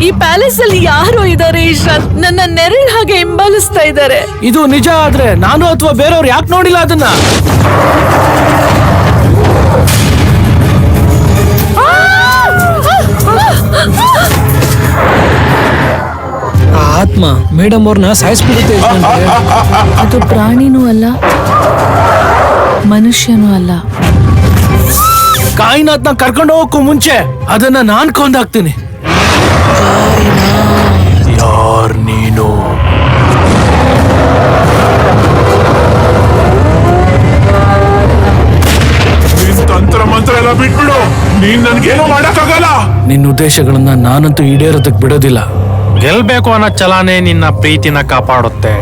ಈ ಪ್ಯಾಲೇಸ್ ಅಲ್ಲಿ ಯಾರೋ ಇದ್ದಾರೆ ಇಶಾಂತ್, ನನ್ನ ನೆರಳು ಹಾಗೆ ಹಿಂಬಾಲಿಸ್ತಾ ಇದ್ದಾರೆ. ಇದು ನಿಜ ಆದ್ರೆ ನಾನು ಅಥವಾ ಬೇರೆಯವ್ರು ಯಾಕೆ ನೋಡಿಲ್ಲ ಅದನ್ನ? ಆತ್ಮ ಮೇಡಮ್ ಅವ್ರನ್ನ ಸಾಯಿಸ್ಬಿಡುತ್ತೆ. ಅದು ಪ್ರಾಣಿನೂ ಅಲ್ಲ, ಮನುಷ್ಯನೂ ಅಲ್ಲ. ಕಾಯಿನಾಥ್ನ ಕರ್ಕೊಂಡು ಹೋಗಕ್ಕೂ ಮುಂಚೆ ಅದನ್ನ ನಾನ್ ಕೊಂದಾಕ್ತೀನಿ. ಯಾರ್ ನೀನು? ತಂತ್ರ ಮಂತ್ರ ಎಲ್ಲ ಬಿಟ್ಬಿಡು, ನೀನ್ ನನ್ಗೇನು ಮಾಡಕ್ಕಾಗಲ್ಲ. ನಿನ್ನ ಉದ್ದೇಶಗಳನ್ನ ನಾನಂತೂ ಈಡೇರೋದಕ್ ಬಿಡೋದಿಲ್ಲ. ಗೆಲ್ಬೇಕು ಅನ್ನೋ ಛಲನೇ ನಿನ್ನ ಪ್ರೀತಿನ ಕಾಪಾಡುತ್ತೆ.